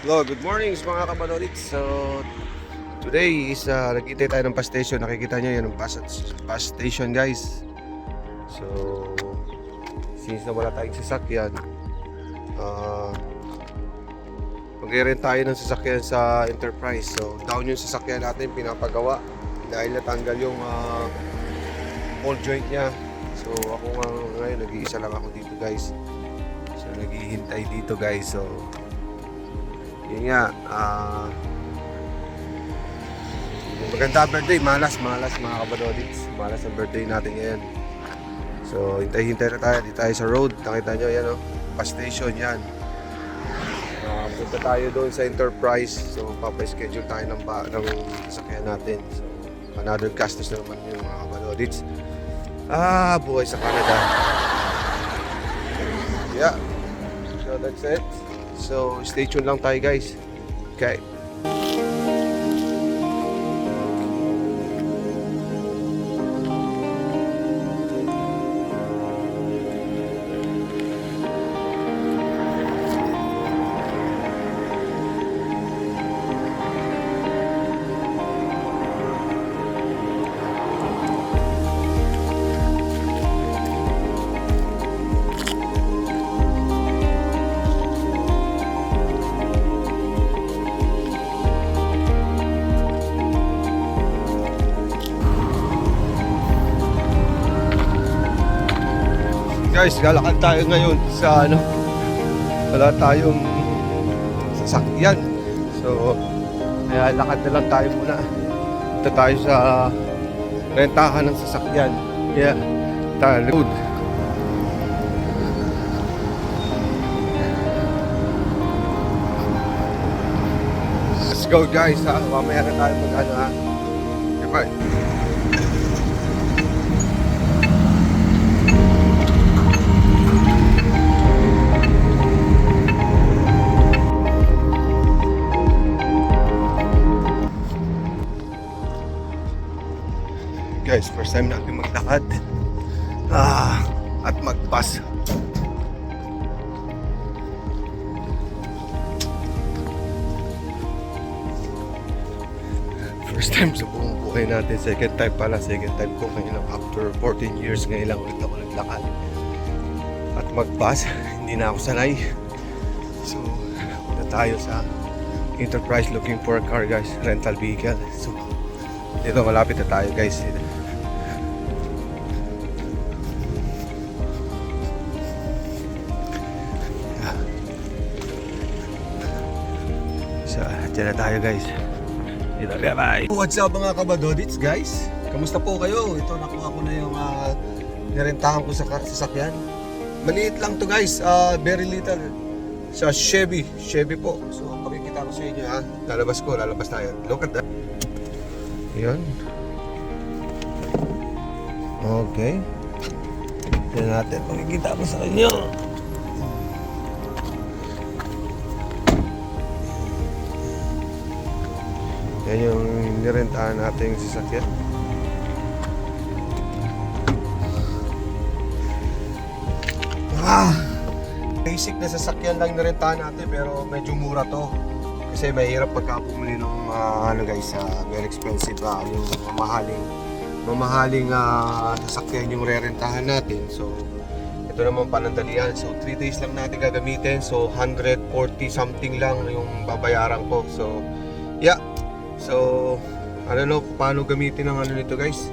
Hello, good morning mga kabalorits. So, today is nagkita tayo ng bus station. Nakikita nyo yan ang bus station, guys. So, since na wala tayong sasakyan, mag-rent tayo ng sasakyan sa Enterprise. So, down yung sasakyan natin, pinapagawa dahil natanggal yung ball joint nya. So, ako nga ngayon, nag-iisa lang ako dito, guys. So, naghihintay dito, guys. So, yun nga, maganda birthday, malas mga kabadodits. Malas ang birthday natin ngayon. So, hintay-hintay na tayo, dito tayo sa road. Nakita nyo, yan o, bus station yan. Punta tayo doon sa Enterprise. So, papaschedule tayo ng sasakyan natin. So, another gastos na naman yung mga kabadodits. Buhay sa Canada. Yeah, so that's it. So, stay tuned lang tayo, guys. Okay. Guys, lalakad tayo ngayon sa wala tayong sasakyan. So, kaya lakad na lang tayo muna. Ito tayo sa rentahan ng sasakyan. Kaya, tayo road. Let's go, guys, ha. Mamaya na tayo mag-ano, ha. Goodbye. Guys, first time natin maglakad at mag-bus. First time sa buong buhay natin. Second time pala. Second time ko ngayon after 14 years. Ngayon lang ulit ako naglakad at mag-bus. Hindi na ako sanay. So, punta tayo sa Enterprise looking for a car, guys. Rental vehicle. So, dito malapit na tayo, guys. So, dyan na tayo, guys. Dito, bye-bye. What's up mga kabadodits, guys? Kamusta po kayo? Ito, nakuha ko na yung nirentahan ko sa sasakyan. Maliit lang to, guys. Very little. Sa Chevy po. So, pakikita ko sa inyo, ha. Lalabas tayo. Look at that. Ayan. Okay. Tignan natin. Pakikita ko sa inyo. Yan yung nirentahan natin yung sasakyan. Basic na sasakyan lang nirentahan natin pero medyo mura to. Kasi mahirap pagka bumili ng guys, very expensive, yung mamahaling sasakyan yung rerentahan natin. So, ito naman panandalian. So, 3 days lang natin gagamitin. So, 140 something lang yung babayaran ko. So, yeah. So, I don't know paano gamitin ang nito, guys,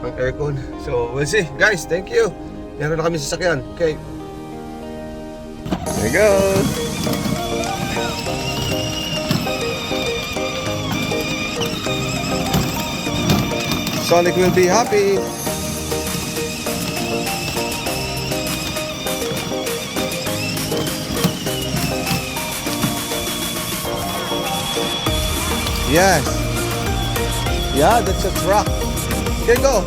ang aircon. So, we'll see. Guys, thank you. Meron na kami sasakyan. Okay. There we go. Sonic will be happy. Yes. Yeah, that's a truck. Okay, go.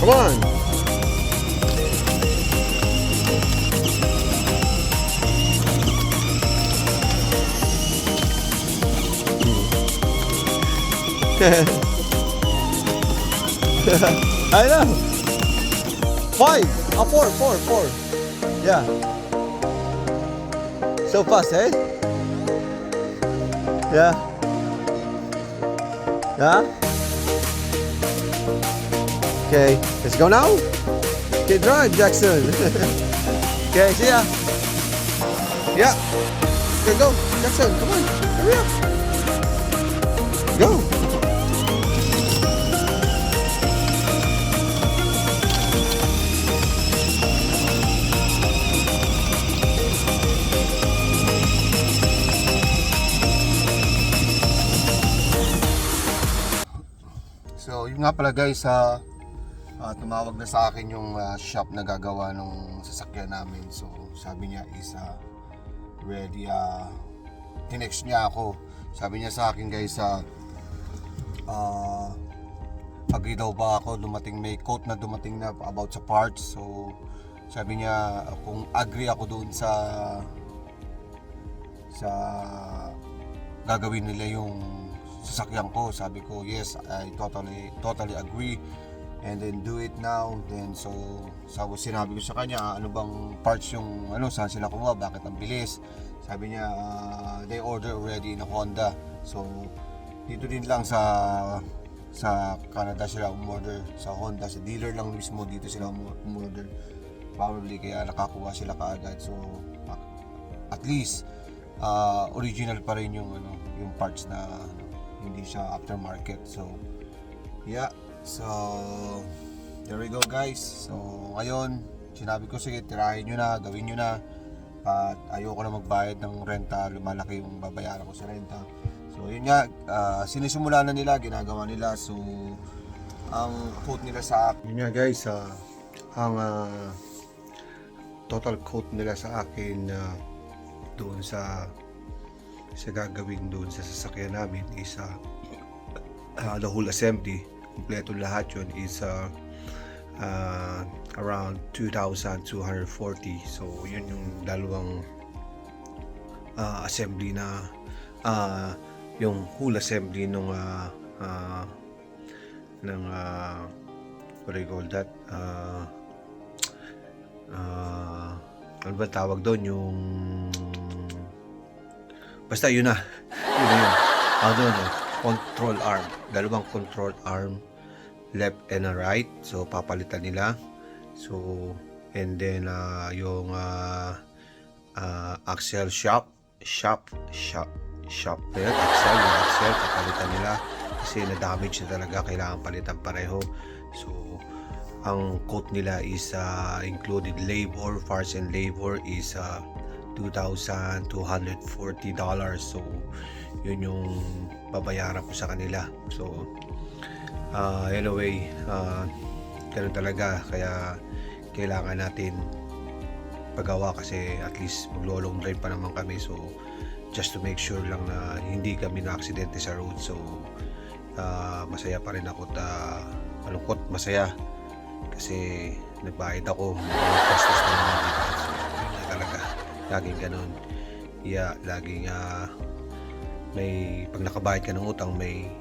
Come on. I know. 5. Oh, four. Yeah. So fast, eh? Yeah. Yeah. Okay, let's go now. Okay, drive, Jackson. Okay, see ya. Yeah. Okay, go, Jackson. Come on, hurry up. Go. So, yun nga pala guys, tumawag na sa akin yung shop na gagawa ng sasakyan namin. So, sabi niya is ready. Tinext niya ako. Sabi niya sa akin guys, agree daw ba ako, may quote na dumating na about sa parts. So, sabi niya kung agree ako doon sa gagawin nila yung sasakyan ko. Sabi ko yes, I totally agree, and then do it now. Then so sinabi ko sa kanya ano bang parts yung saan sila kumuha, bakit ang bilis. Sabi niya they order already in Honda. So dito din lang sa Canada sila umorder, sa Honda, sa dealer lang mismo dito sila umorder probably, kaya nakakuha sila kaagad. So at least original pa rin yung parts na hindi siya aftermarket. So yeah, so there we go guys. So ngayon sinabi ko sige, tirahin nyo na, gawin nyo na, at ayoko na magbayad ng renta, lumalaki yung babayaran ko sa renta. So yun nga, sinisimula na nila, ginagawa nila. So ang quote nila sa akin, yun nga guys, ang total quote nila sa akin doon sa gagawin doon sa sasakyan namin is the whole assembly, kompleto lahat yun is around 2,240. So yun yung dalawang assembly na yung whole assembly ng what do you call that, ano ba tawag doon, yung basta yun na yun. Control arm, dalawang control arm, left and right. So papalitan nila. So and then yung axle shop yung axle papalitan nila kasi na-damage na talaga, kailangan palitan pareho. So ang quote nila is included labor, parts and labor is $2,240. So yun yung babayaran ko sa kanila. So anyway, ganun talaga, kaya kailangan natin pagawa kasi at least maglo-long drive pa naman kami. So just to make sure lang na hindi kami na-aksidente sa road. So masaya pa rin ako, malungkot masaya kasi nagbayad ako, gastos na naman. So yun na talaga, laging ganun. Yeah, laging may pag nakabayad ka ng utang, may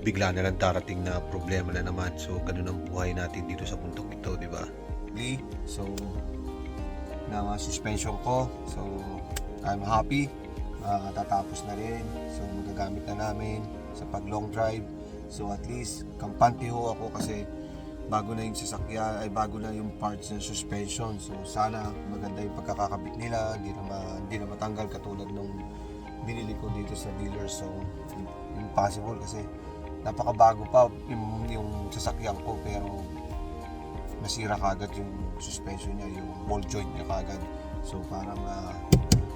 bigla na lang darating na problema na naman. So ganun ang buhay natin dito sa bundok ito, di ba? So na suspension ko, so I'm happy. Tatapos na rin, so magagamit na namin sa pag long drive. So at least kampante ho ako kasi bago na yung sasakyan, ay bago na yung parts ng suspension. So sana maganda yung pagkakakabit nila, hindi na matanggal katulad nung binili ko dito sa dealer. So impossible kasi napakabago pa yung sasakyan ko, pero nasira kagad yung suspension niya, yung ball joint niya kagad. So parang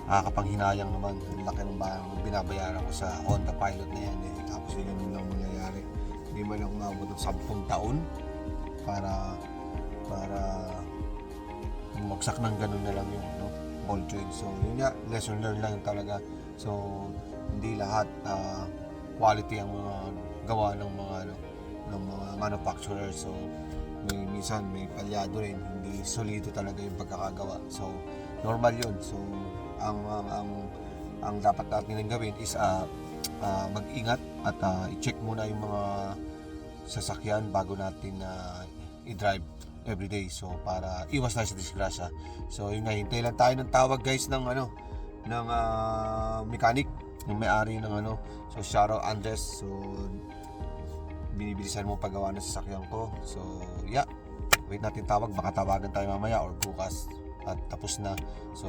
nakakapanghinayang naman, ang laki ng binabayaran ko sa Honda Pilot na yan eh. Tapos yun lang mangyayari, hindi man lang umabot ng 10 taon para bumagsak ng ganun na lang yung ball joint. So yun nga, lesson learned lang talaga. So hindi lahat quality ang mga gawa ng mga manufacturer. So minsan may palyado rin, hindi solido talaga yung pagkakagawa. So normal yun. So ang dapat natin gawin is mag-ingat at i-check muna yung mga sasakyan bago natin i-drive. everyday. So para iwas tayo sa disgrasya. So yun nga, hintay lang tayo ng tawag guys ng ng mechanic, yung may-ari ng So shoutout Andres. So binibilisan mo paggawa ng sasakyan ko. So yeah, wait natin tawag, baka tawagan tayo mamaya or bukas at tapos na. So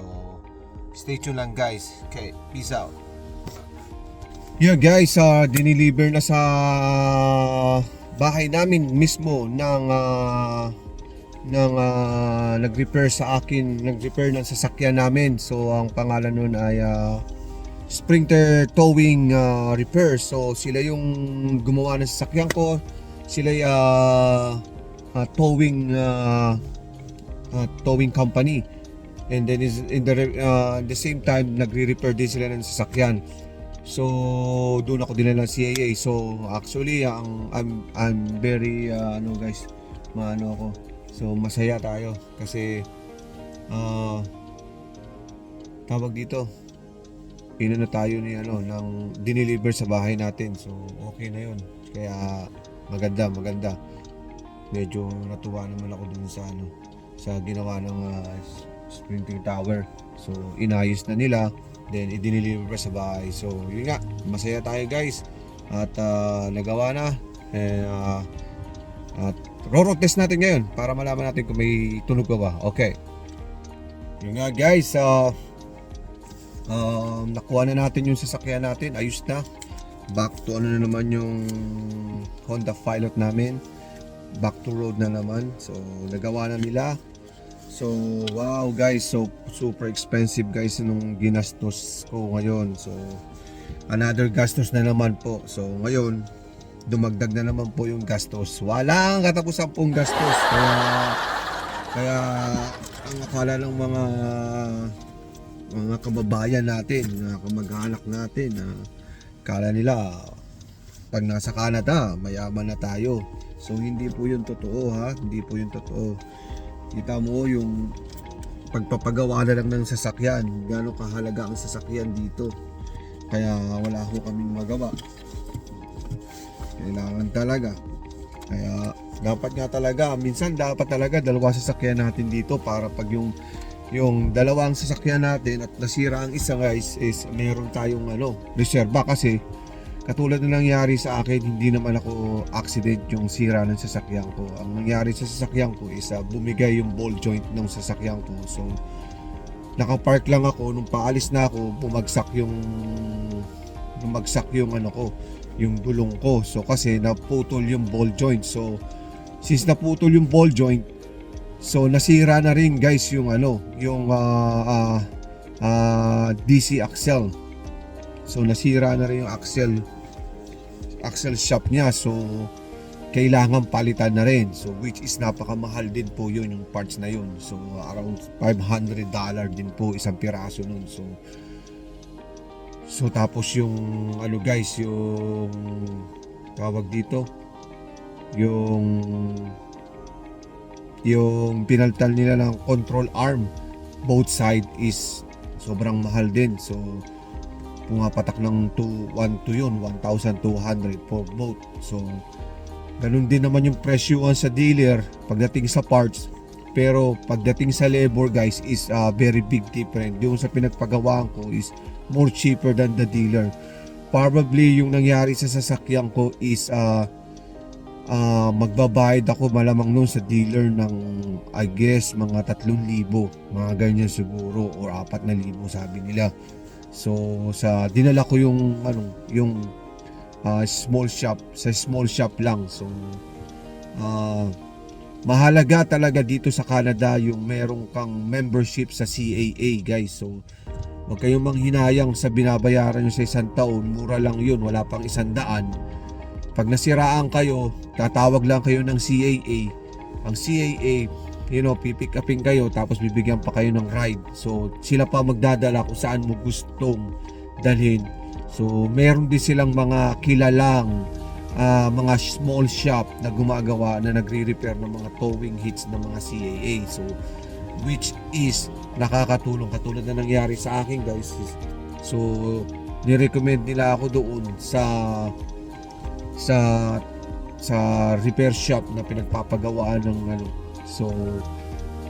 stay tuned lang guys. Okay, peace out. Yeah guys, diniliver na sa bahay namin mismo ng nag-repair sa akin, nag-repair ng sasakyan namin. So ang pangalan nun ay Sprinter Towing Repair. So sila yung gumawa ng sasakyan ko. Sila towing company. And then in the same time nagre-repair din sila ng sasakyan. So doon ako dinala ng CAA. So actually I'm very guys, ako. So masaya tayo kasi tawag dito, pinano tayo ni ng dineliver sa bahay natin. So okay na yun. Kaya maganda. Medyo natuwa naman ako dun sa ginawa ng Sprinting Tower. So inayos na nila, then i-deliver sa bahay. So yun nga, masaya tayo guys. At nagawa na. At road test natin ngayon para malaman natin kung may tunog pa ba. Okay. Yun nga guys, nakuha na natin yung sasakyan natin. Ayos na. Back to na naman yung Honda Pilot namin. Back to road na naman. So nagawa na nila. So wow guys, so super expensive guys nung ginastos ko ngayon. So another gastos na naman po. So ngayon dumagdag na naman po yung gastos. Walang katapusan pong gastos. Kaya ang akala ng mga kababayan natin, mga kamag-anak natin, akala nila pag nasa Canada mayaman na tayo. So hindi po yun totoo ha. Hindi po yun totoo. Kita mo yung pagpapagawa na lang ng sasakyan, gaano kahalaga ang sasakyan dito. Kaya wala ho kaming magawa. Kailangan talaga. Kaya dapat nga talaga, minsan dapat talaga dalawa sasakyan natin dito para pag yung dalawang sasakyan natin at nasira ang isa guys is meron tayong reserba. Kasi katulad na nangyari sa akin, hindi naman ako accident yung sira ng sasakyan ko. Ang nangyari sa sasakyan ko is bumigay yung ball joint ng sasakyan ko. So nakapark lang ako, nung paalis na ako, bumagsak yung yung gulong ko. So kasi naputol yung ball joint. So since naputol yung ball joint, so nasira na rin guys yung DC axle. So nasira na rin yung axle shop niya. So kailangan palitan na rin. So which is napakamahal din po yun, yung parts na yun. So around $500 din po isang piraso nun. So tapos yung guys, yung tawag dito, yung pinalitan nila ng control arm, both side is sobrang mahal din. So pumapatak ng 1,200 for both. So ganun din naman yung presyuhan sa dealer pagdating sa parts. Pero pagdating sa labor guys is very big difference. Yung sa pinagpagawaan ko is more cheaper than the dealer. Probably yung nangyari sa sasakyan ko is magbabayad ako malamang nun sa dealer ng I guess mga 3,000, mga ganyan siguro, or 4,000 sabi nila. So sa dinala ko yung small shop, sa small shop lang. So mahalaga talaga dito sa Canada yung meron kang membership sa CAA guys. So huwag kayong manghinayang sa binabayaran nyo sa isang taon. Mura lang yun, wala pang 100. Pag nasiraan kayo, tatawag lang kayo ng CAA. Ang CAA, pipick upin kayo, tapos bibigyan pa kayo ng ride. So sila pa magdadala kung saan mo gustong dalhin. So meron din silang mga kilalang mga small shop na gumagawa, na nagre-repair ng mga towing hits ng mga CAA. So which is nakakatulong, katulad na nangyari sa akin guys. So nirecommend nila ako doon sa repair shop na pinagpapagawaan ng So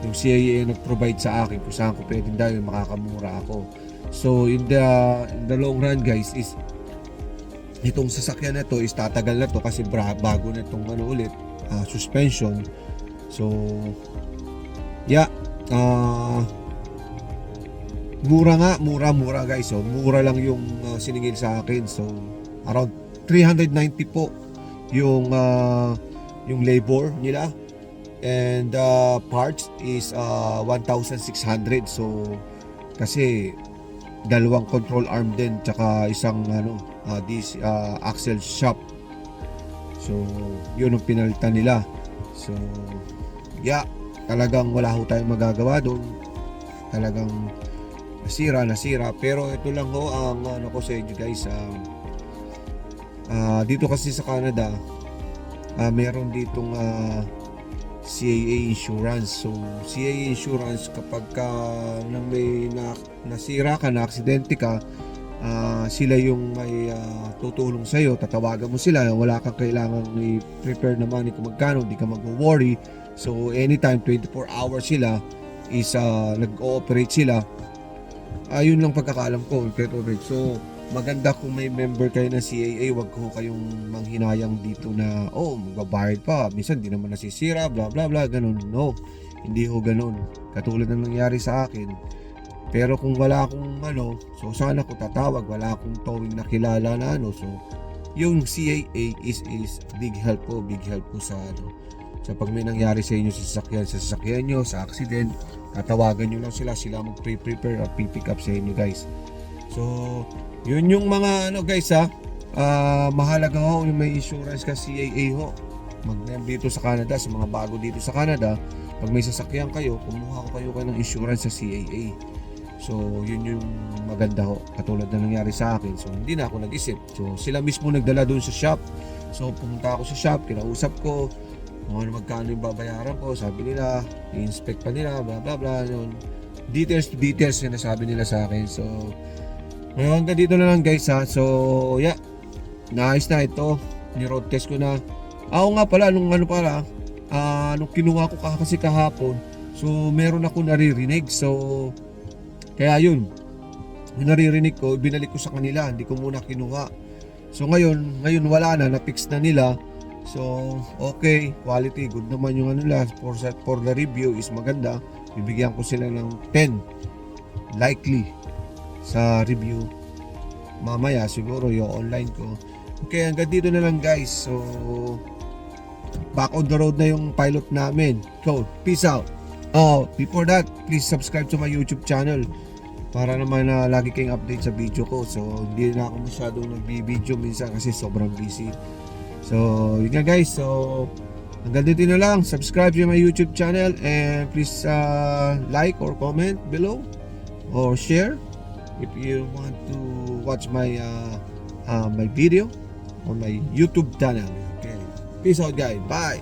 yung CAA nag-provide sa akin kung saan ko pwedeng dahil makakamura ako. So in the long run guys is itong sasakyan na to is tatagal na to kasi bago na itong ulit suspension. So yeah, mura guys. So mura lang yung siningil sa akin. So around 390 po yung labor nila, and parts is 1,600. So kasi dalawang control arm din tsaka isang this axle shop. So yun ang pinalitan nila. So yeah, talagang wala ho tayong magagawa doon. Talagang nasira, pero ito lang ho ang ko sa inyo guys. Dito kasi sa Canada meron ditong CAA insurance. So CAA insurance, kapag may nasira ka, na aksidente ka, sila yung may tutulong sa iyo. Tatawagan mo sila, wala kang kailangang i-prepare na money kung magkano, hindi ka mag-worry. So anytime, 24 hours sila is nag-ooperate sila. Yun lang pagkakaalam ko. So maganda kung may member kayo ng CAA, wag ko kayong manghinayang dito na magbabayad pa, minsan di naman nasisira, bla bla bla, ganun. No, hindi ho ganun, katulad ng nangyari sa akin. Pero kung wala akong so sana ko tatawag, wala akong towing na kilala na so yung CAA is big help po sa sa pag may nangyari sa inyo sa sasakyan nyo, sa accident, tatawagan nyo lang sila mag-prepare at pick up sa inyo guys. So yun yung mga guys mahalaga ho yung may insurance ka CAA ho. Dito sa Canada, sa mga bago dito sa Canada, pag may sasakyan kayo, kumuha kayo ng insurance sa CAA. So yun yung maganda ho, katulad na nangyari sa akin. So hindi na ako nag-isip, so sila mismo nagdala doon sa shop. So pumunta ako sa shop, kinausap ko kung magkano yung babayaran ko. Sabi nila, i-inspect pa nila, bla bla bla, yun. Details to details yung nasabi nila sa akin. So ngayon, hanggang dito na lang guys So yeah, naayos na ito, ni-road test ko na. Nga pala, nung kinuha ko kasi kahapon, so meron ako naririnig. So kaya yun, yung naririnig ko, binalik ko sa kanila, hindi ko muna kinuha. So ngayon wala na, na-fix na nila. So okay, quality, good naman yung for the review is maganda. Bibigyan ko sila ng 10 likely sa review mamaya, siguro yung online ko. Okay, hanggang dito na lang guys. So back on the road na yung pilot namin. So peace out. Before that, please subscribe to my YouTube channel para naman lagi kayong update sa video ko. So hindi na ako masyadong nagbi-video minsan kasi sobrang busy. So yun nga guys, so hanggang dito na lang. Subscribe to my YouTube channel, and please like or comment below or share if you want to watch my my video on my YouTube channel. Okay, peace out guys, bye.